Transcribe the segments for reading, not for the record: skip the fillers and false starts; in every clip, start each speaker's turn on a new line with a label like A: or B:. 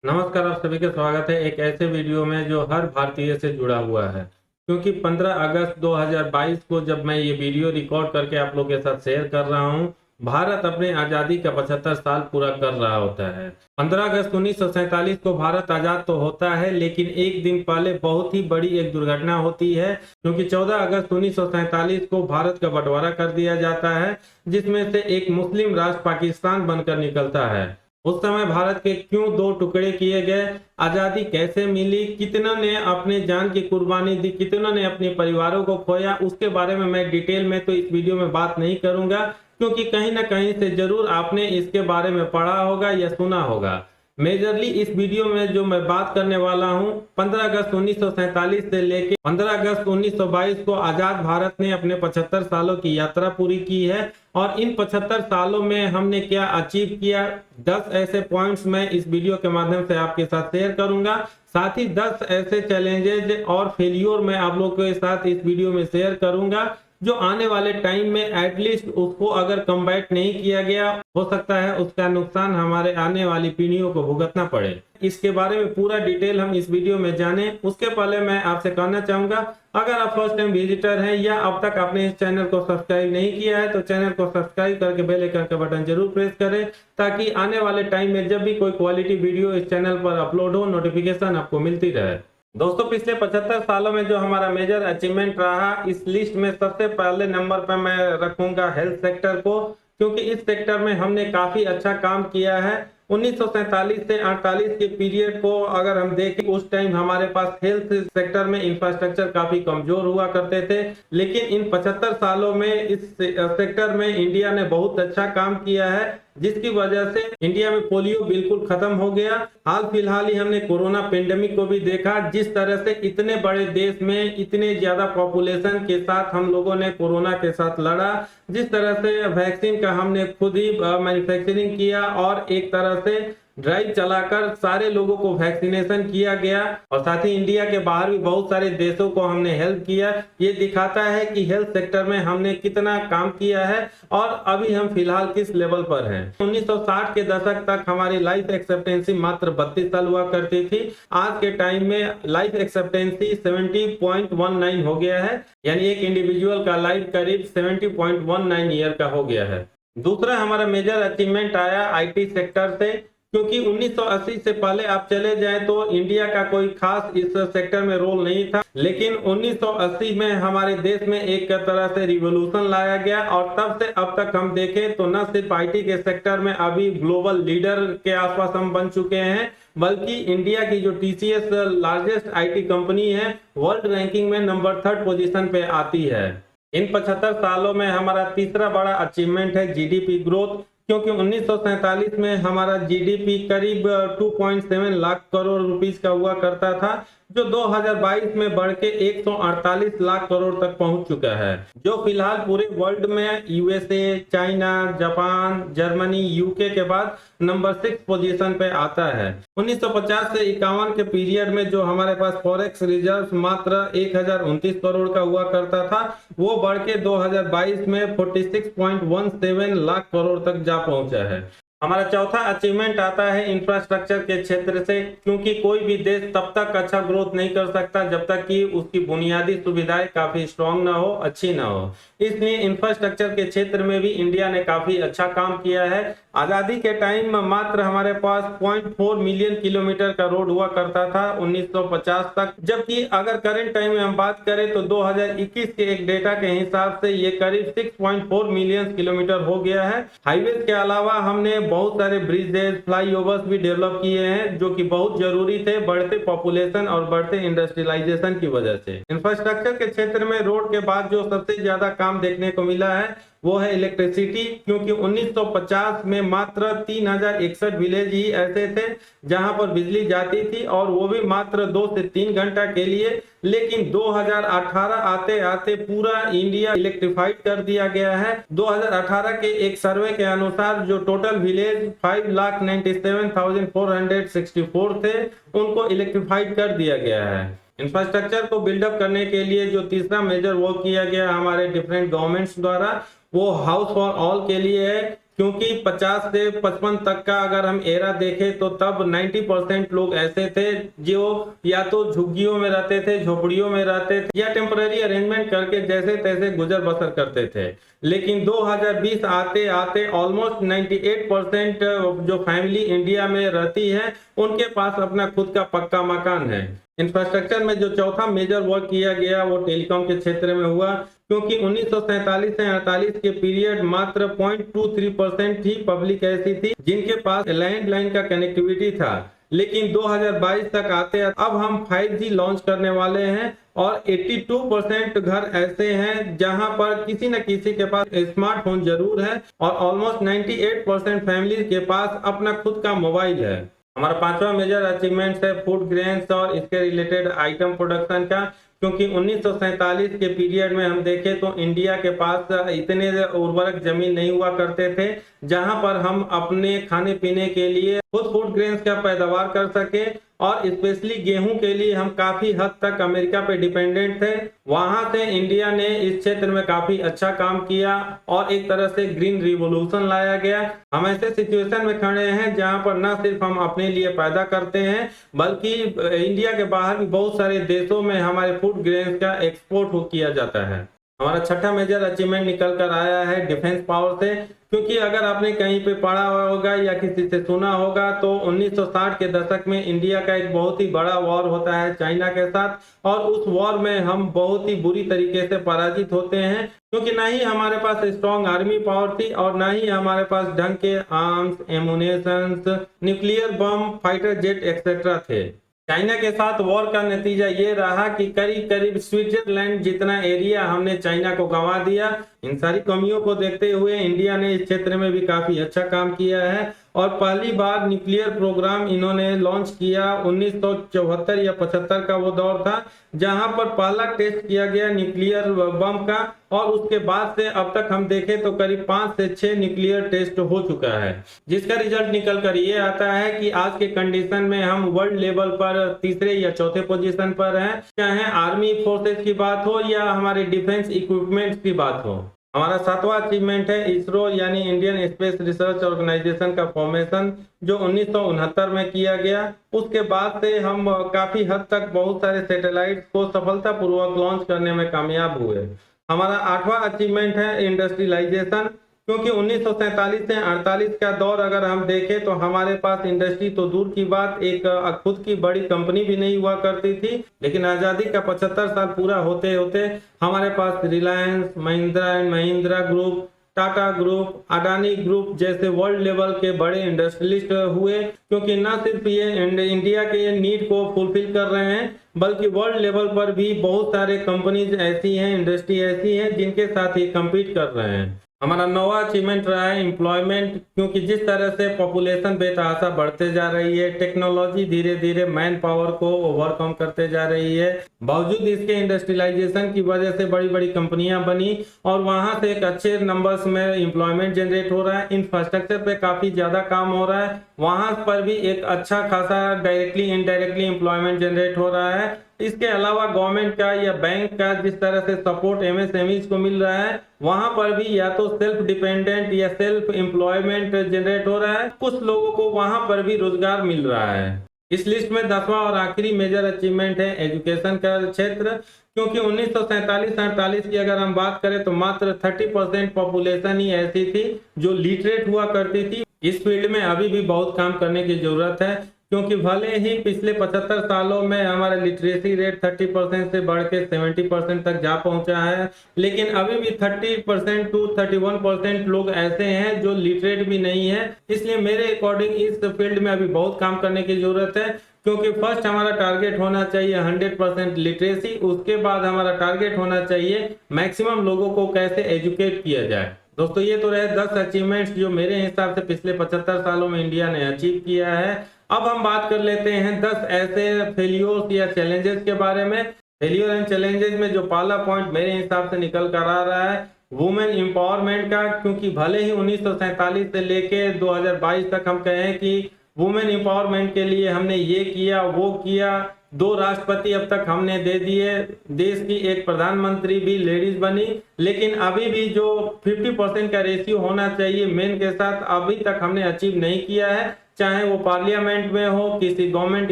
A: नमस्कार, आप सभी का स्वागत है एक ऐसे वीडियो में जो हर भारतीय से जुड़ा हुआ है। क्योंकि 15 अगस्त 2022 को जब मैं ये वीडियो रिकॉर्ड करके आप लोगों के साथ शेयर कर रहा हूँ, भारत अपने आज़ादी का 75 साल पूरा कर रहा होता है। 15 अगस्त 1947 को भारत आज़ाद तो होता है, लेकिन एक दिन पहले बहुत ही बड़ी एक दुर्घटना होती है। क्योंकि 14 अगस्त 1947 को भारत का बंटवारा कर दिया जाता है, जिसमें से एक मुस्लिम राष्ट्र पाकिस्तान बनकर निकलता है। उस समय भारत के क्यों दो टुकड़े किए गए, आजादी कैसे मिली, कितनों ने अपने जान की कुर्बानी दी, कितनों ने अपने परिवारों को खोया, उसके बारे में मैं डिटेल में तो इस वीडियो में बात नहीं करूंगा। क्योंकि कहीं ना कहीं से जरूर आपने इसके बारे में पढ़ा होगा या सुना होगा। मेजरली इस वीडियो में जो मैं बात करने वाला हूं, 15 अगस्त 1947 से लेके 15 अगस्त 1922 को आजाद भारत ने अपने 75 सालों की यात्रा पूरी की है। और इन 75 सालों में हमने क्या अचीव किया, 10 ऐसे पॉइंट्स मैं इस वीडियो के माध्यम से आपके साथ शेयर करूंगा। साथ ही 10 ऐसे चैलेंजेज और फेलियर मैं आप लोगों के साथ इस वीडियो में शेयर करूंगा, जो आने वाले टाइम में एटलीस्ट उसको अगर कम्बैट नहीं किया गया, हो सकता है उसका नुकसान हमारे आने वाली पीढ़ियों को भुगतना पड़े। इसके बारे में पूरा डिटेल हम इस वीडियो में जाने, उसके पहले मैं आपसे कहना चाहूंगा, अगर आप फर्स्ट टाइम विजिटर हैं या अब तक आपने इस चैनल को सब्सक्राइब नहीं किया है तो चैनल को सब्सक्राइब करके बेल आइकन का बटन जरूर प्रेस करें, ताकि आने वाले टाइम में जब भी कोई क्वालिटी वीडियो इस चैनल पर अपलोड हो, नोटिफिकेशन आपको मिलती रहे। दोस्तों, पिछले 75 सालों में जो हमारा मेजर अचीवमेंट रहा, इस लिस्ट में सबसे पहले नंबर पर मैं रखूंगा हेल्थ सेक्टर को। क्योंकि इस सेक्टर में हमने काफी अच्छा काम किया है। 1947 से 48 के पीरियड को अगर हम देखें, उस टाइम हमारे पास हेल्थ सेक्टर में इंफ्रास्ट्रक्चर काफी कमजोर हुआ करते थे। लेकिन इन 75 सालों में इस सेक्टर में इंडिया ने बहुत अच्छा काम किया है, जिसकी वजह से इंडिया में पोलियो बिल्कुल खत्म हो गया। हाल फिलहाल ही हमने कोरोना पेंडेमिक को भी देखा, जिस तरह से इतने बड़े देश में इतने ज्यादा पॉपुलेशन के साथ हम लोगों ने कोरोना के साथ लड़ा। जिस तरह से वैक्सीन का हमने खुद ही मैन्युफैक्चरिंग किया और एक तरह से ड्राइव चलाकर सारे लोगों को वैक्सीनेशन किया गया। और साथ ही इंडिया के बाहर भी बहुत सारे देशों को हमने हेल्प किया। ये दिखाता है कि हेल्थ सेक्टर में हमने कितना काम किया है और अभी हम फिलहाल किस लेवल पर हैं। 1960 के दशक तक हमारी लाइफ एक्सपेक्टेंसी मात्र 32 साल हुआ करती थी। आज के टाइम में लाइफ एक्सपेक्टेंसी 70.19 हो गया है, यानी एक इंडिविजुअल का लाइफ करीब 70.19 ईयर का हो गया है। दूसरा हमारा मेजर अचीवमेंट आया आईटी सेक्टर से। क्योंकि 1980 से पहले आप चले जाएं तो इंडिया का कोई खास इस सेक्टर में रोल नहीं था। लेकिन 1980 में हमारे देश में एक तरह से रिवॉल्यूशन लाया गया और तब से अब तक हम देखें तो न सिर्फ आईटी के सेक्टर में अभी ग्लोबल लीडर के आसपास हम बन चुके हैं, बल्कि इंडिया की जो टीसीएस लार्जेस्ट आईटी कंपनी है, वर्ल्ड रैंकिंग में नंबर 3rd पोजीशन पे आती है। इन 75 सालों में हमारा तीसरा बड़ा अचीवमेंट है जीडीपी ग्रोथ। क्योंकि 1947 में हमारा जीडीपी करीब 2.7 लाख करोड़ रुपीस का हुआ करता था, जो 2022 में बढ़ के 148 लाख करोड़ तक पहुंच चुका है, जो फिलहाल पूरे वर्ल्ड में USA, China, Japan, Germany, UK के बाद नंबर 6 पोजीशन पे आता है। 1950 से 51 के पीरियड में जो हमारे पास फॉरेक्स रिजर्व मात्र 1029 करोड़ का हुआ करता था, वो बढ़ के 2022 में 46.17 लाख करोड़ तक जा पहुंचा है। हमारा चौथा अचीवमेंट आता है इंफ्रास्ट्रक्चर के क्षेत्र से। क्योंकि कोई भी देश तब तक अच्छा ग्रोथ नहीं कर सकता जब तक कि उसकी बुनियादी सुविधाएं काफी स्ट्रांग ना हो, अच्छी ना हो। इसलिए इंफ्रास्ट्रक्चर के क्षेत्र में भी इंडिया ने काफी अच्छा काम किया है। आजादी के टाइम में मात्र हमारे पास 0.4 मिलियन किलोमीटर का रोड हुआ करता था 1950 तक, जबकि अगर करंट टाइम में हम बात करें तो 2021 के एक डेटा के हिसाब से ये करीब 6.4 मिलियन किलोमीटर हो गया है। हाईवेज के अलावा हमने बहुत सारे ब्रिजेस, फ्लाईओवर्स भी डेवलप किए हैं, जो कि बहुत जरूरी थे बढ़ते पॉपुलेशन और बढ़ते इंडस्ट्रियलाइजेशन की वजह से। इंफ्रास्ट्रक्चर के क्षेत्र में रोड के बाद जो सबसे ज्यादा काम देखने को मिला है वो है इलेक्ट्रिसिटी। क्योंकि 1950 में मात्र 3061 विलेज ही ऐसे थे जहां पर बिजली जाती थी, और वो भी मात्र 2 से 3 घंटा के लिए। लेकिन 2018 आते आते पूरा इंडिया इलेक्ट्रिफाइड कर दिया गया है। 2018 के एक सर्वे के अनुसार जो टोटल विलेज 5,97,464 थे, उनको इलेक्ट्रिफाइड कर दिया गया है। इंफ्रास्ट्रक्चर को बिल्डअप करने के लिए जो तीसरा मेजर वर्क किया गया हमारे डिफरेंट गवर्नमेंट्स द्वारा, वो हाउस फॉर ऑल के लिए है। क्योंकि 50 से 55 तक का अगर हम एरा देखें तो तब 90% लोग ऐसे थे जो या तो झुग्गियों में रहते थे, झोपड़ियों में रहते थे या टेम्पररी अरेंजमेंट करके जैसे तैसे गुजर बसर करते थे। लेकिन 2020 आते आते ऑलमोस्ट 98% जो फैमिली इंडिया में रहती है उनके पास अपना खुद का पक्का मकान है। इंफ्रास्ट्रक्चर में जो चौथा मेजर वर्क किया गया वो टेलीकॉम के क्षेत्र में हुआ, क्योंकि 1947 से 48 के पीरियड मात्र 0.23% ही पब्लिक ऐसी थी जिनके पास लैंडलाइन का कनेक्टिविटी था। लेकिन 2022 तक आते अब हम 5G लॉन्च करने वाले हैं और 82% घर ऐसे हैं जहां पर किसी न किसी के पास स्मार्टफोन जरूर है और ऑलमोस्ट 98% फैमिली के पास अपना खुद का मोबाइल है। हमारा पांचवा मेजर अचीवमेंट है फूड ग्रेन्स और इसके रिलेटेड आइटम प्रोडक्शन का, क्योंकि 1947 के पीरियड में हम देखें तो इंडिया के पास इतने उर्वरक जमीन नहीं हुआ करते थे जहां पर हम अपने खाने पीने के लिए खुद फूड ग्रेन्स का पैदावार कर सके, और स्पेशली गेहूं के लिए हम काफी हद तक अमेरिका पे डिपेंडेंट थे। वहां से इंडिया ने इस क्षेत्र में काफी अच्छा काम किया और एक तरह से ग्रीन रिवॉल्यूशन लाया गया। हम ऐसे सिचुएशन में खड़े हैं जहां पर न सिर्फ हम अपने लिए पैदा करते हैं बल्कि इंडिया के बाहर भी बहुत सारे देशों में हमारे फूड ग्रेन्स का एक्सपोर्ट किया जाता है। हमारा छठा मेजर अचीवमेंट निकल कर आया है डिफेंस पावर से, क्योंकि अगर आपने कहीं पे पढ़ा होगा या किसी से सुना होगा तो 1960 के दशक में इंडिया का एक बहुत ही बड़ा वॉर होता है चाइना के साथ, और उस वॉर में हम बहुत ही बुरी तरीके से पराजित होते हैं, क्योंकि ना ही हमारे पास स्ट्रॉन्ग आर्मी पावर थी और ना ही हमारे पास ढंग के arms, ammunitions, nuclear bomb, fighter jet etcetera थे। चाइना के साथ वॉर का नतीजा ये रहा कि करीब करीब स्विट्जरलैंड जितना एरिया हमने चाइना को गंवा दिया। इन सारी कमियों को देखते हुए इंडिया ने इस क्षेत्र में भी काफी अच्छा काम किया है और पहली बार न्यूक्लियर प्रोग्राम इन्होंने लॉन्च किया। 1974 या 75 का वो दौर था जहां पर पहला टेस्ट किया गया न्यूक्लियर बम का, और उसके बाद से अब तक हम देखें तो करीब 5 से 6 न्यूक्लियर टेस्ट हो चुका है, जिसका रिजल्ट निकल कर ये आता है कि आज के कंडीशन में हम वर्ल्ड लेवल पर तीसरे या चौथे पोजीशन पर हैं, चाहे आर्मी फोर्सेस की बात हो या हमारे डिफेंस इक्विपमेंट्स की बात हो। हमारा सातवां अचीवमेंट है इसरो यानी इंडियन स्पेस रिसर्च ऑर्गेनाइजेशन का फॉर्मेशन, जो 1969 में किया गया। उसके बाद से हम काफी हद तक बहुत सारे सैटेलाइट्स को सफलतापूर्वक लॉन्च करने में कामयाब हुए। हमारा आठवां अचीवमेंट है इंडस्ट्रियलाइजेशन, क्योंकि 1947 से 48 का दौर अगर हम देखें तो हमारे पास इंडस्ट्री तो दूर की बात, एक खुद की बड़ी कंपनी भी नहीं हुआ करती थी। लेकिन आज़ादी का 75 साल पूरा होते होते हमारे पास Reliance, Mahindra and Mahindra group, Tata group, Adani group जैसे वर्ल्ड लेवल के बड़े इंडस्ट्रियलिस्ट हुए, क्योंकि न सिर्फ ये इंडिया के नीड को फुलफिल कर रहे हैं बल्कि वर्ल्ड लेवल पर भी बहुत सारे कंपनीज ऐसी हैं, इंडस्ट्री ऐसी हैं जिनके साथ ये कम्पीट कर रहे हैं। हमारा नौवां अचीवमेंट रहा है एम्प्लॉयमेंट, क्योंकि जिस तरह से पॉपुलेशन बेतहाशा बढ़ते जा रही है, टेक्नोलॉजी धीरे धीरे मैन पावर को ओवरकम करते जा रही है, बावजूद इसके इंडस्ट्रियलाइजेशन की वजह से बड़ी बड़ी कंपनियां बनी और वहां से एक अच्छे नंबर्स में एम्प्लॉयमेंट जनरेट हो रहा है। इंफ्रास्ट्रक्चर पे काफी ज्यादा काम हो रहा है, वहां पर भी एक अच्छा खासा डायरेक्टली इनडायरेक्टली एम्प्लॉयमेंट जनरेट हो रहा है। इसके अलावा गवर्नमेंट का या बैंक का जिस तरह से सपोर्ट एमएसएमईज को मिल रहा है, वहां पर भी या तो सेल्फ डिपेंडेंट या सेल्फ एम्प्लॉयमेंट जनरेट हो रहा है, कुछ लोगों को वहां पर भी रोजगार मिल रहा है। इस लिस्ट में 10वां और आखिरी मेजर अचीवमेंट है एजुकेशन का क्षेत्र, क्योंकि 1947-48 की अगर हम बात करें तो मात्र 30% पॉपुलेशन ही ऐसी थी जो लिटरेट हुआ करती थी। इस फील्ड में अभी भी बहुत काम करने की जरूरत है, क्योंकि भले ही पिछले 75 सालों में हमारा लिटरेसी रेट 30% से बढ़ के 70% तक जा पहुंचा है, लेकिन अभी भी 30% टू 31% लोग ऐसे हैं जो लिटरेट भी नहीं है। इसलिए मेरे अकॉर्डिंग इस फील्ड में अभी बहुत काम करने की जरूरत है, क्योंकि फर्स्ट हमारा टारगेट होना चाहिए 100% लिटरेसी, उसके बाद हमारा टारगेट होना चाहिए मैक्सिमम लोगों को कैसे एजुकेट किया जाए। दोस्तों ये तो रहे 10 अचीवमेंट्स जो मेरे हिसाब से पिछले 75 सालों में इंडिया ने अचीव किया है। अब हम बात कर लेते हैं 10 ऐसे फेलियर्स या चैलेंजेस के बारे में। फेलियर एंड चैलेंजेस में जो पहला पॉइंट मेरे हिसाब से निकल कर आ रहा है वुमेन एम्पावरमेंट का, क्योंकि भले ही 1947 से लेके 2022 तक हम कहें कि वुमेन एम्पावरमेंट के लिए हमने ये किया वो किया, 2 राष्ट्रपति अब तक हमने दे दिए, देश की एक प्रधानमंत्री भी लेडीज बनी, लेकिन अभी भी जो 50% का रेशियो होना चाहिए मेन के साथ अभी तक हमने अचीव नहीं किया है, चाहे वो पार्लियामेंट में हो, किसी गवर्नमेंट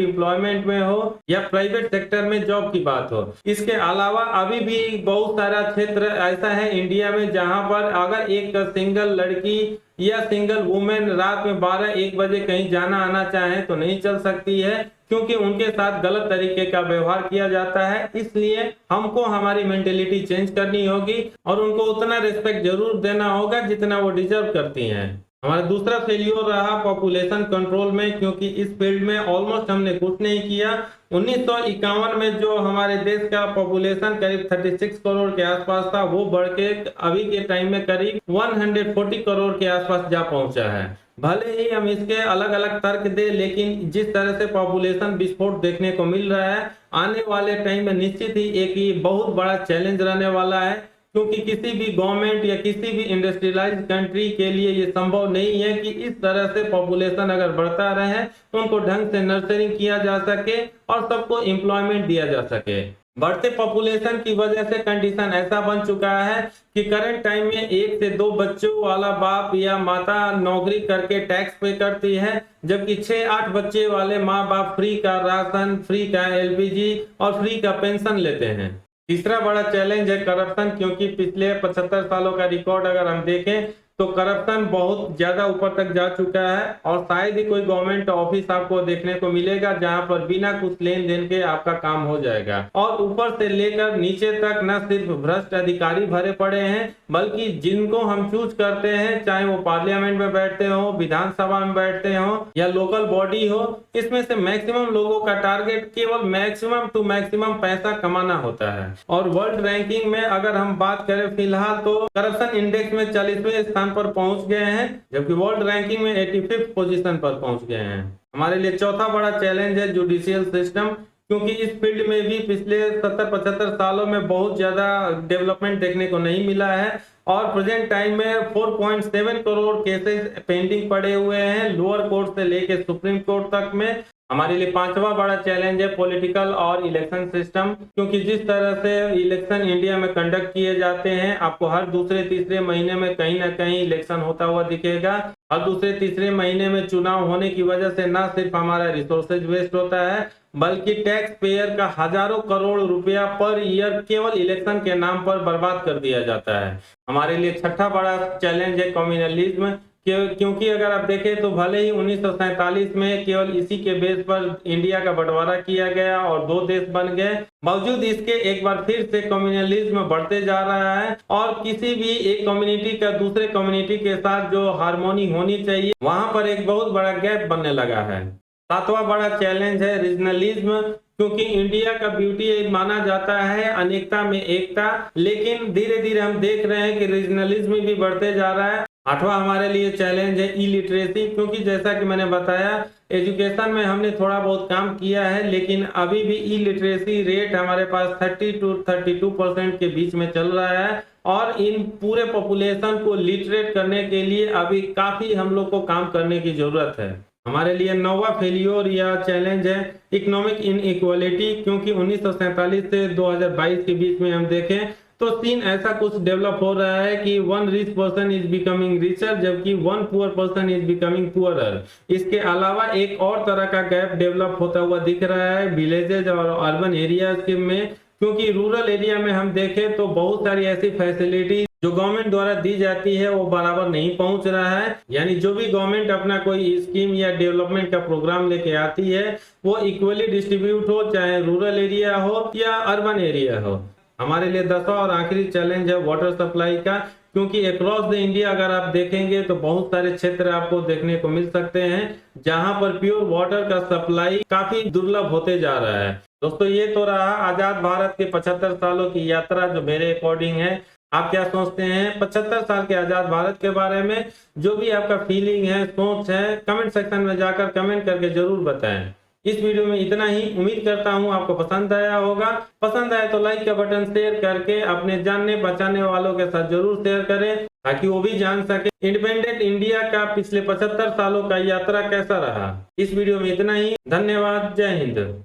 A: एम्प्लॉयमेंट में हो या प्राइवेट सेक्टर में जॉब की बात हो। इसके अलावा अभी भी बहुत सारा क्षेत्र ऐसा है इंडिया में जहां पर अगर एक सिंगल लड़की या सिंगल वुमेन रात में 12-1 बजे कहीं जाना आना चाहे तो नहीं चल सकती है, क्योंकि उनके साथ गलत तरीके का व्यवहार किया जाता है। इसलिए हमको हमारी मेंटेलिटी चेंज करनी होगी और उनको उतना रिस्पेक्ट जरूर देना होगा जितना वो डिजर्व करती हैं। हमारा दूसरा फेल्योर रहा पॉपुलेशन कंट्रोल में, क्योंकि इस फील्ड में ऑलमोस्ट हमने कुछ नहीं किया। 1951 में जो हमारे देश का पॉपुलेशन करीब 36 करोड़ के आसपास था, वो बढ़ के अभी के टाइम में करीब 140 करोड़ के आसपास जा पहुंचा है। भले ही हम इसके अलग अलग तर्क दे, लेकिन जिस तरह से पॉपुलेशन विस्फोट देखने को मिल रहा है, आने वाले टाइम में निश्चित ही एक ये बहुत बड़ा चैलेंज रहने वाला है, क्योंकि किसी भी गवर्नमेंट या किसी भी इंडस्ट्रियलाइज्ड कंट्री के लिए ये संभव नहीं है कि इस तरह से पॉपुलेशन अगर बढ़ता रहे तो उनको ढंग से नर्सरिंग किया जा सके और सबको एम्प्लॉयमेंट दिया जा सके। बढ़ते पॉपुलेशन की वजह से कंडीशन ऐसा बन चुका है कि करंट टाइम में 1 से 2 बच्चों वाला बाप या माता नौकरी करके टैक्स पे करती है, जबकि 6-8 बच्चे वाले माँ बाप फ्री का राशन, फ्री का एलपीजी और फ्री का पेंशन लेते हैं। तीसरा बड़ा चैलेंज है करप्शन, क्योंकि पिछले 75 सालों का रिकॉर्ड अगर हम देखें तो करप्शन बहुत ज्यादा ऊपर तक जा चुका है और शायद ही कोई गवर्नमेंट ऑफिस आपको देखने को मिलेगा जहां पर बिना कुछ लेन देन के आपका काम हो जाएगा। और ऊपर से लेकर नीचे तक न सिर्फ भ्रष्ट अधिकारी भरे पड़े हैं, बल्कि जिनको हम चूज करते हैं, चाहे वो पार्लियामेंट में बैठते हो, विधानसभा में बैठते हो या लोकल बॉडी हो, इसमें से मैक्सिमम लोगों का टारगेट केवल मैक्सिमम टू मैक्सिमम पैसा कमाना होता है। और वर्ल्ड रैंकिंग में अगर हम बात करें फिलहाल तो करप्शन इंडेक्स में 40वें स्थान पर पहुंच गए हैं, जबकि वर्ल्ड रैंकिंग में 85th पोजीशन पर पहुंच गए हैं। हमारे लिए चौथा बड़ा चैलेंज है जुडिशियल सिस्टम, क्योंकि इस फील्ड में भी पिछले 70-75 सालों में बहुत ज्यादा डेवलपमेंट देखने को नहीं मिला है और प्रेजेंट टाइम में 4.7 करोड़ केसेस पेंडिंग पड़े हुए हैं लोअर कोर्ट से लेकर सुप्रीम कोर्ट तक में। हमारे लिए पांचवा बड़ा चैलेंज है पॉलिटिकल और इलेक्शन सिस्टम, क्योंकि जिस तरह से इलेक्शन इंडिया में कंडक्ट किए जाते हैं, आपको हर दूसरे तीसरे महीने में कहीं ना कहीं इलेक्शन होता हुआ दिखेगा। हर दूसरे तीसरे महीने में चुनाव होने की वजह से न सिर्फ हमारा रिसोर्सेज वेस्ट होता है, बल्कि टैक्स पेयर का हजारों करोड़ रुपया पर ईयर केवल इलेक्शन के नाम पर बर्बाद कर दिया जाता है। हमारे लिए छठा बड़ा चैलेंज है कम्युनलिज्म, क्योंकि अगर आप देखें तो भले ही 1947 में केवल इसी के बेस पर इंडिया का बंटवारा किया गया और 2 देश बन गए, बावजूद इसके एक बार फिर से कम्युनलिज्म बढ़ते जा रहा है और किसी भी एक कम्युनिटी का दूसरे कम्युनिटी के साथ जो हार्मोनी होनी चाहिए, वहां पर एक बहुत बड़ा गैप बनने लगा है। सातवां बड़ा चैलेंज है रीजनलिज्म, क्योंकि इंडिया का ब्यूटी माना जाता है अनेकता में एकता, लेकिन धीरे धीरे हम देख रहे हैं कि रीजनलिज्म भी बढ़ते जा रहा है। आठवां हमारे लिए चैलेंज है इलिटरेसी, क्योंकि जैसा कि मैंने बताया एजुकेशन में हमने थोड़ा बहुत काम किया है, लेकिन अभी भी इलिटरेसी रेट हमारे पास 30-32% के बीच में चल रहा है और इन पूरे पॉपुलेशन को लिटरेट करने के लिए अभी काफी हम लोग को काम करने की जरूरत है। हमारे लिए 9वां फेलियोर या चैलेंज है इकोनॉमिक इनइक्वालिटी, क्योंकि 1947 से 2022 के बीच में हम देखें तो सीन ऐसा कुछ डेवलप हो रहा है कि 1 rich person is becoming richer, जबकि 1 poor person is becoming poorer. इसके अलावा एक और तरह का गैप डेवलप होता हुआ दिख रहा है विलेजेज और अर्बन एरियाज में, क्योंकि रूरल एरिया में हम देखें तो बहुत सारी ऐसी फैसिलिटी जो गवर्नमेंट द्वारा दी जाती है वो बराबर नहीं पहुंच रहा है। यानी जो भी गवर्नमेंट अपना कोई स्कीम या डेवलपमेंट का प्रोग्राम लेके आती है वो इक्वली डिस्ट्रीब्यूट हो, चाहे रूरल एरिया हो या अर्बन एरिया हो। हमारे लिए 10वां और आखिरी चैलेंज है वाटर सप्लाई का, क्योंकि अक्रॉस द इंडिया अगर आप देखेंगे तो बहुत सारे क्षेत्र आपको देखने को मिल सकते हैं जहां पर प्योर वाटर का सप्लाई काफी दुर्लभ होते जा रहा है। दोस्तों ये तो रहा आजाद भारत के 75 सालों की यात्रा जो मेरे अकॉर्डिंग है। आप क्या सोचते हैं 75 साल के आजाद भारत के बारे में? जो भी आपका फीलिंग है, सोच है, कमेंट सेक्शन में जाकर कमेंट करके जरूर बताएं। इस वीडियो में इतना ही। उम्मीद करता हूँ आपको पसंद आया होगा। पसंद आया तो लाइक का बटन शेयर करके अपने जानने पहचानने वालों के साथ जरूर शेयर करें, ताकि वो भी जान सके इंडिपेंडेंट इंडिया का पिछले 75 सालों का यात्रा कैसा रहा। इस वीडियो में इतना ही। धन्यवाद। जय हिंद।